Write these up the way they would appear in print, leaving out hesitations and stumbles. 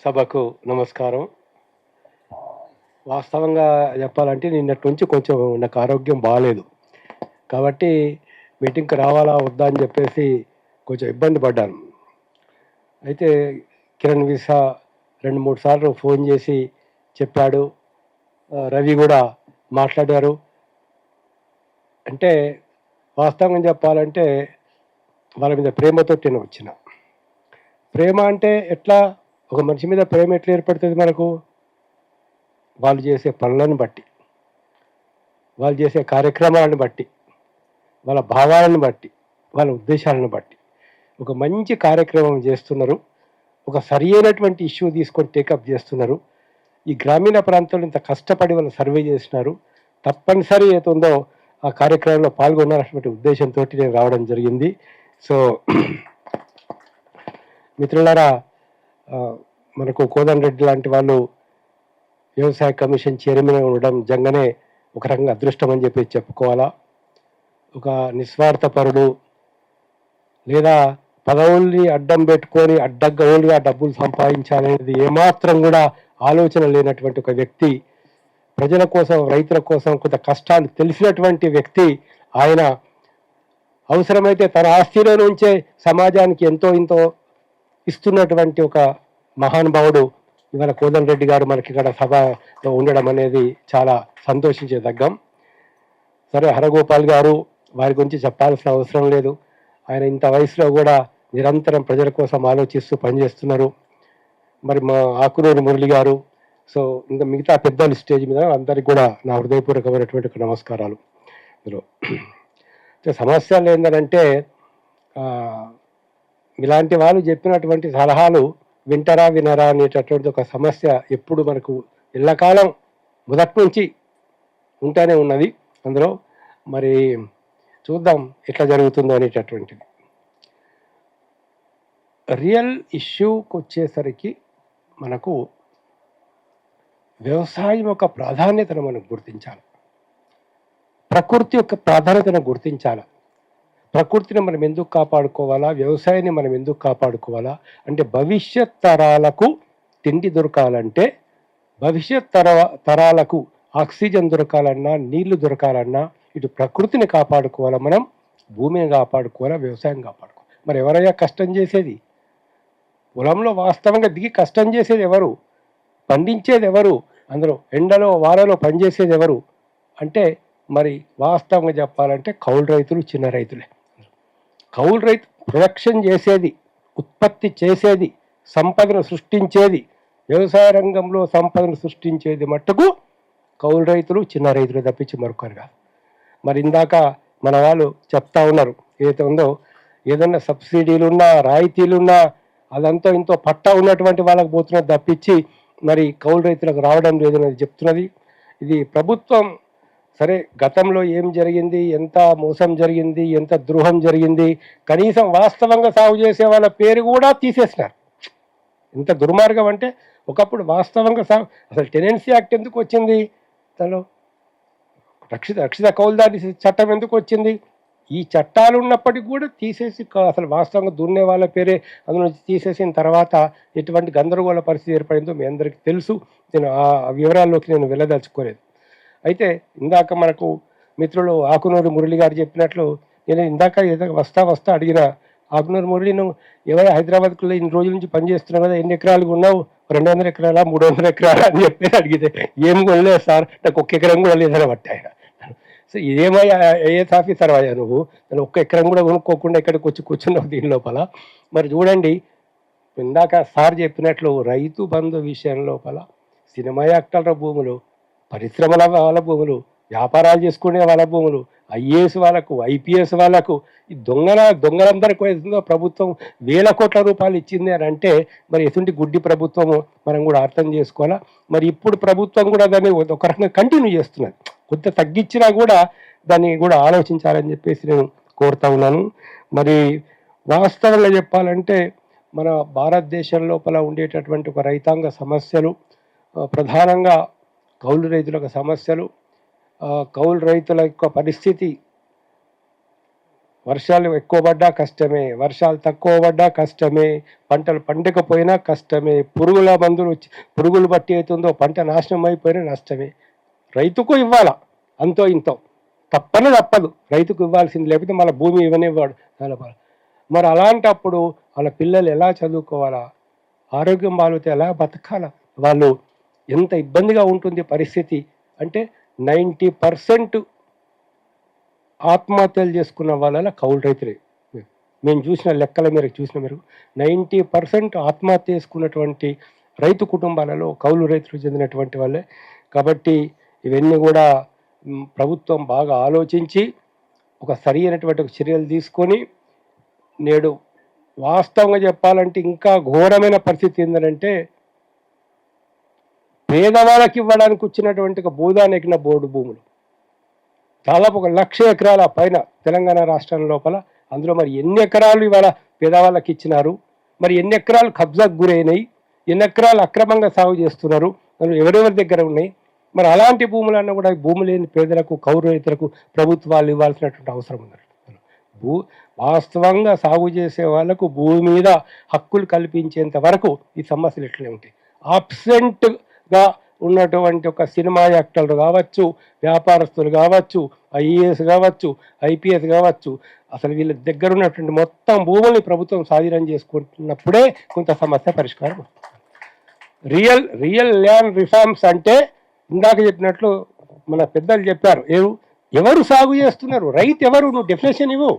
సభకు నమస్కారం. వాస్తవంగా చెప్పాలంటే నిన్నటి నుంచి కొంచెం నాకు ఆరోగ్యం బాలేదు. కాబట్టి మీటింగ్‌కి రావాలా? వద్దా? అని చెప్పేసి కొంచెం ఇబ్బంది పడ్డాను. అయితే కిరణ్ విసా 2, 3 సార్లు ఫోన్ చేసి చెప్పాడు. రవి గూడా మాట్లాడారు. అంటే వాస్తవంగా చెప్పాలంటే వాళ్ళ మీద ప్రేమతోటి నేను వచ్చిన. ప్రేమ అంటే ఎట్లా? ఒక మనిషి మీద ప్రేమ ఎట్లా ఏర్పడుతది మనకు? వాళ్ళు చేసే పనులను బట్టి, వాళ్ళు చేసే కార్యక్రమాలను బట్టి, వాళ్ళ భావాలను బట్టి, వాళ్ళ ఉద్దేశాలను బట్టి. ఒక మంచి కార్యక్రమం చేస్తున్నారు. ఒక సరియైనటువంటి ఇష్యూ తీసుకొని టేకప్ చేస్తున్నారు. ఈ గ్రామీణ ప్రాంతంలో ఇంత కష్టపడి వాళ్ళు సర్వే చేసినారు. తప్పనిసరి ఏతుందో ఆ కార్యక్రమంలో పాల్గొనాలనేటువంటి ఉద్దేశంతోటి నేను రావడం జరిగింది. సో మిత్రులారా, మనకు కోదండరెడ్డి లాంటి వాళ్ళు వ్యవసాయ కమిషన్ చైర్మన్‌గా ఉండడం నిజంగానే ఒక రకంగా అదృష్టం అని చెప్పి చెప్పుకోవాలా. ఒక నిస్వార్థపరుడు, లేదా పదవుల్ని అడ్డం పెట్టుకొని అడ్డగోలుగా డబ్బులు సంపాదించాలనేది ఏమాత్రం కూడా ఆలోచన లేనటువంటి ఒక వ్యక్తి, ప్రజల కోసం, రైతుల కోసం కొంత కష్టాలు తెలిసినటువంటి వ్యక్తి ఆయన. అవసరమైతే తన ఆస్తిలో నుంచే సమాజానికి ఎంతో ఇంతో ఇస్తున్నటువంటి ఒక మహానుభావుడు ఇవాళ కోదండరెడ్డి గారు మనకి ఇక్కడ సభలో ఉండడం అనేది చాలా సంతోషించేదగ్గం. సరే, హరగోపాల్ గారు, వారి గురించి చెప్పాల్సిన అవసరం లేదు. ఆయన ఇంత వయసులో కూడా నిరంతరం ప్రజల కోసం ఆలోచిస్తూ పనిచేస్తున్నారు. మరి మా ఆకునూరి మురళి గారు, సో ఇంకా మిగతా పెద్దలు స్టేజ్ మీద అందరికి కూడా నా హృదయపూర్వకమైనటువంటి నమస్కారాలు. ఇందులో సమస్యలు ఏంటంటే, ఇలాంటి వాళ్ళు చెప్పినటువంటి సలహాలు వింటారా వినరా అనేటటువంటి ఒక సమస్య ఎప్పుడు మనకు ఎల్లకాలం మొదటి నుంచి ఉంటూనే ఉన్నది. అందులో మరి చూద్దాం ఎట్లా జరుగుతుందో అనేటటువంటిది. రియల్ ఇష్యూకి వచ్చేసరికి మనకు వ్యవసాయం యొక్క ప్రాధాన్యతను మనం గుర్తించాలి. ప్రకృతి యొక్క ప్రాధాన్యతను గుర్తించాలి. ప్రకృతిని మనం ఎందుకు కాపాడుకోవాలా? వ్యవసాయాన్ని మనం ఎందుకు కాపాడుకోవాలా? అంటే భవిష్యత్ తరాలకు తిండి దొరకాలంటే, భవిష్యత్ తరాలకు ఆక్సిజన్ దొరకాలన్నా, నీళ్లు దొరకాలన్నా ఇటు ప్రకృతిని కాపాడుకోవాలా, మనం భూమిని కాపాడుకోవాలా, వ్యవసాయం కాపాడుకోవాలి. మరి ఎవరయ్యా కష్టం చేసేది? పొలంలో వాస్తవంగా దిగి కష్టం చేసేది ఎవరు? పండించేది ఎవరు? అందులో ఎండలో వానలో పనిచేసేది ఎవరు అంటే, మరి వాస్తవంగా చెప్పాలంటే కౌలు రైతులు, చిన్న రైతులే. కౌలు రైతు ప్రొడక్షన్ చేసేది, ఉత్పత్తి చేసేది, సంపదను సృష్టించేది, వ్యవసాయ రంగంలో సంపదను సృష్టించేది మట్టుకు కౌలు రైతులు, చిన్న రైతులు తప్పించి మరొకరు కాదు. మరి ఇందాక మన వాళ్ళు చెప్తా ఉన్నారు, ఏదైతే ఉందో ఏదన్నా సబ్సిడీలున్నా, రాయితీలున్నా అదంతా ఇంతో పట్టా ఉన్నటువంటి వాళ్ళకి పోతున్నది తప్పించి మరి కౌలు రైతులకు రావడం లేదనేది చెప్తున్నది. ఇది ప్రభుత్వం సరే, గతంలో ఏం జరిగింది, ఎంత మోసం జరిగింది, ఎంత ద్రోహం జరిగింది, కనీసం వాస్తవంగా సాగు చేసే వాళ్ళ పేరు కూడా తీసేసినారు. ఎంత దుర్మార్గం అంటే, ఒకప్పుడు వాస్తవంగా సాగు, అసలు టెనెన్సీ యాక్ట్ ఎందుకు వచ్చింది? తను రక్షిత కౌలుదారి చట్టం ఎందుకు వచ్చింది? ఈ చట్టాలు ఉన్నప్పటికీ కూడా తీసేసి అసలు వాస్తవంగా దున్నే వాళ్ళ పేరే అందులో నుంచి తీసేసిన తర్వాత ఎటువంటి గందరగోళ పరిస్థితి ఏర్పడిందో మీ అందరికీ తెలుసు. నేను ఆ వివరాల్లోకి నేను వెళ్ళదలుచుకోలేదు. అయితే ఇందాక మనకు మిత్రులు ఆకునూరి మురళి గారు చెప్పినట్లు, నేను ఇందాక ఏదో వస్తా అడిగిన ఆకునూరి మురళి, నువ్వు ఎవరో హైదరాబాద్లో ఇన్ని రోజుల నుంచి పనిచేస్తున్నావు కదా, ఎన్ని ఎకరాలు ఉన్నావు? 200 ఎకరాలా, 300 ఎకరాలా అని చెప్పి అడిగితే, ఏం కొనలేదు సార్, నాకు 1 ఎకరం కూడా లేదని బట్టి ఆయన. సో ఇదేమయ్యా, ఐఏఎస్ ఆఫీసర్ అయ్యా నువ్వు, నేను 1 ఎకరం కూడా కొనుక్కోకుండా ఇక్కడికి వచ్చి కూర్చున్నావు దీని లోపల. మరి చూడండి, ఇందాక సార్ చెప్పినట్లు రైతు బంధు విషయం లోపల సినిమా యాక్టర్ల భూములు, పరిశ్రమల వాళ్ళ భూములు, వ్యాపారాలు చేసుకునే వాళ్ళ భూములు, ఐఏఎస్ వాళ్ళకు, ఐపీఎస్ వాళ్ళకు, ఈ దొంగలందరికీ వేస్తుందో ప్రభుత్వం వేల కోట్ల రూపాయలు ఇచ్చింది అని అంటే, మరి ఎటువంటి గుడ్డి ప్రభుత్వము మనం కూడా అర్థం చేసుకోవాలా. మరి ఇప్పుడు ప్రభుత్వం కూడా దాన్ని ఒక రకంగా కంటిన్యూ చేస్తున్నది. కొంత తగ్గించినా కూడా దాన్ని కూడా ఆలోచించాలని చెప్పేసి నేను కోరుతా ఉన్నాను. మరి వాస్తవంగా చెప్పాలంటే మన భారతదేశం లోపల ఉండేటటువంటి ఒక రైతాంగ సమస్యలు, ప్రధానంగా కౌలు రైతులకు సమస్యలు, కౌలు రైతుల యొక్క పరిస్థితి వర్షాలు ఎక్కువ పడ్డా కష్టమే, వర్షాలు తక్కువ పడ్డా కష్టమే, పంటలు పండకపోయినా కష్టమే, పురుగుల మందులు వచ్చి పురుగులు బట్టి అవుతుందో పంట నాశనం అయిపోయినా నష్టమే. రైతుకు ఇవ్వాలా అంతో ఇంతో, తప్పదు రైతుకు ఇవ్వాల్సింది, లేకపోతే మళ్ళీ భూమి ఇవ్వనివ్వాడు. మరి అలాంటప్పుడు వాళ్ళ పిల్లలు ఎలా చదువుకోవాలా, ఆరోగ్యం బాగుంటే ఎలా బతకాలా, వాళ్ళు ఎంత ఇబ్బందిగా ఉంటుంది పరిస్థితి అంటే 90% ఆత్మహత్యలు చేసుకున్న వాళ్ళ కౌలు రైతులే. మేము చూసిన లెక్కల మీరు 90% ఆత్మహత్య చేసుకున్నటువంటి రైతు కుటుంబాలలో కౌలు రైతులకు చెందినటువంటి వాళ్ళే. కాబట్టి ఇవన్నీ కూడా ప్రభుత్వం బాగా ఆలోచించి ఒక సరి అయినటువంటి చర్యలు తీసుకొని, నేడు వాస్తవంగా చెప్పాలంటే ఇంకా ఘోరమైన పరిస్థితి ఏంటంటే, పేదవాళ్ళకి ఇవ్వడానికి వచ్చినటువంటి ఒక భూదానెక్కిన బోర్డు భూములు దాదాపు 1,00,000 ఎకరాల పైన తెలంగాణ రాష్ట్రం లోపల. అందులో మరి ఎన్ని ఎకరాలు ఇవాళ పేదవాళ్ళకి ఇచ్చినారు, మరి ఎన్ని ఎకరాలు కబ్జాకు గురైనాయి, ఎన్ని ఎకరాలు అక్రమంగా సాగు చేస్తున్నారు, ఎవరెవరి దగ్గర ఉన్నాయి. మరి అలాంటి భూములన్నా కూడా భూమి లేని పేదలకు కౌలు రైతులకు ప్రభుత్వాలు ఇవ్వాల్సినటువంటి అవసరం ఉంది. వాస్తవంగా సాగు చేసే వాళ్ళకు భూమి మీద హక్కులు కల్పించేంత వరకు ఈ సమస్యలు ఎట్లనే ఉంటాయి. ఆబ్సెంట్గా ఉన్నటువంటి ఒక సినిమా యాక్టర్లు కావచ్చు, వ్యాపారస్తులు కావచ్చు, ఐఏఎస్ కావచ్చు, ఐపీఎస్ కావచ్చు, అసలు వీళ్ళ దగ్గర ఉన్నటువంటి మొత్తం భూముల్ని ప్రభుత్వం స్వాధీనం చేసుకుంటున్నప్పుడే కొంత సమస్య పరిష్కారం. రియల్ ల్యాండ్ రిఫార్మ్స్ అంటే ఇందాక చెప్పినట్లు మన పెద్దలు చెప్పారు, ఎవరు సాగు చేస్తున్నారు, రైతు ఎవరు, నువ్వు డెఫినేషన్ ఇవ్వు.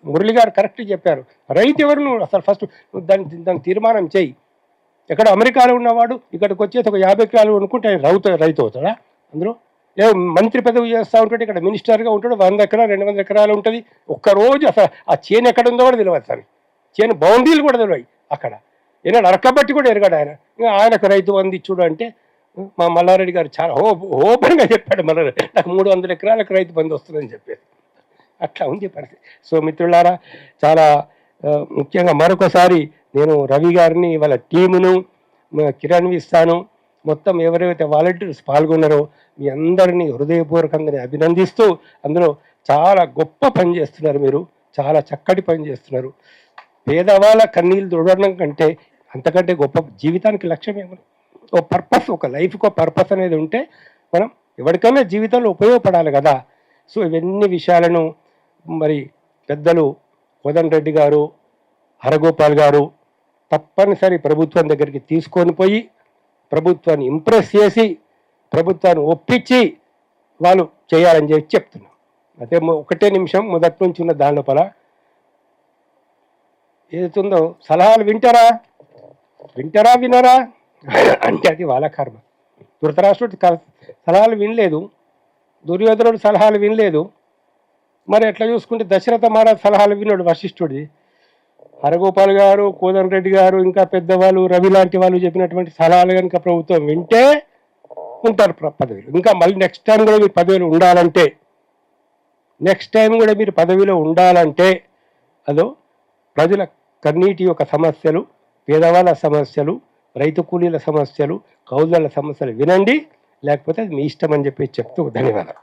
మురళి గారు కరెక్ట్ చెప్పారు, రైతు ఎవరు, నువ్వు అసలు ఫస్ట్ దాన్ని తీర్మానం చేయి. ఎక్కడ అమెరికాలో ఉన్నవాడు ఇక్కడికి వచ్చేసి ఒక 50 ఎకరాలు అనుకుంటే ఆయన రైతు అవుతాడా? అందులో మంత్రి పదవి చేస్తూ ఉంటాడు, ఇక్కడ మినిస్టర్గా ఉంటాడు, 100 ఎకరాలు 200 ఎకరాలు ఉంటుంది. ఒక్కరోజు అసలు ఆ చేను ఎక్కడ ఉందో కూడా తెలియదు, సార్ చేను బౌండరీలు కూడా తెలియదు అక్కడ. ఏనాడు అరకబట్టి కూడా ఎరగాడు ఆయన. ఆయనకు రైతు బంధు ఇచ్చుడు అంటే మా మల్లారెడ్డి గారు చాలా ఓపెన్గా చెప్పాడు, మల్లారెడ్డి నాకు 300 ఎకరాలకు రైతు బంధు వస్తుందని చెప్పేసి. అట్లా ఉంది పరిస్థితి. సో మిత్రులారా, చాలా ముఖ్యంగా మరొకసారి నేను రవి గారిని, వాళ్ళ టీమును, కిరణ్ ఇస్తాను, మొత్తం ఎవరైతే వాలంటీర్స్ పాల్గొన్నారో మీ అందరినీ హృదయపూర్వకంగా అభినందిస్తూ, అందులో చాలా గొప్ప పని చేస్తున్నారు, మీరు చాలా చక్కటి పని చేస్తున్నారు. పేదవాళ్ళ కన్నీళ్ళు దుడడం కంటే అంతకంటే గొప్ప జీవితానికి లక్ష్యం ఏమన్నా, ఒక పర్పస్, ఒక లైఫ్కి ఒక పర్పస్ అనేది ఉంటే మనం ఎవరికైనా జీవితంలో ఉపయోగపడాలి కదా. సో ఇవన్నీ విషయాలను మరి పెద్దలు కోదండరెడ్డి గారు, హరగోపాల్ గారు తప్పనిసరి ప్రభుత్వం దగ్గరికి తీసుకొని పోయి ప్రభుత్వాన్ని ఇంప్రెస్ చేసి ప్రభుత్వాన్ని ఒప్పించి వాళ్ళు చేయాలని చెప్పి చెప్తున్నాం. అదే ఒకటే నిమిషం మొదటి నుంచి ఉన్న దాని లోపల ఏదైతుందో సలహాలు వింటారా వినరా అంటే అది వాళ్ళ కర్మ. ధృతరాష్ట్రుడు సలహాలు వినలేదు, దుర్యోధనుడు సలహాలు వినలేదు, మరి ఎట్లా చూసుకుంటే దశరథ మహారాజ్ సలహాలు విన్నాడు వశిష్ఠుడి. హరగోపాల్ గారు, కోదండరెడ్డి గారు, ఇంకా పెద్దవాళ్ళు రవి లాంటి వాళ్ళు చెప్పినటువంటి సలహాలు కనుక ప్రభుత్వం వింటే ఉంటారు పదవిలో. ఇంకా మళ్ళీ నెక్స్ట్ టైం కూడా మీరు పదవిలో ఉండాలంటే అదో ప్రజల కన్నీటి యొక్క సమస్యలు, పేదవాళ్ళ సమస్యలు, రైతు కూలీల సమస్యలు, కౌలుల సమస్యలు వినండి, లేకపోతే అది మీ ఇష్టం అని చెప్పి చెప్తూ ధన్యవాదాలు.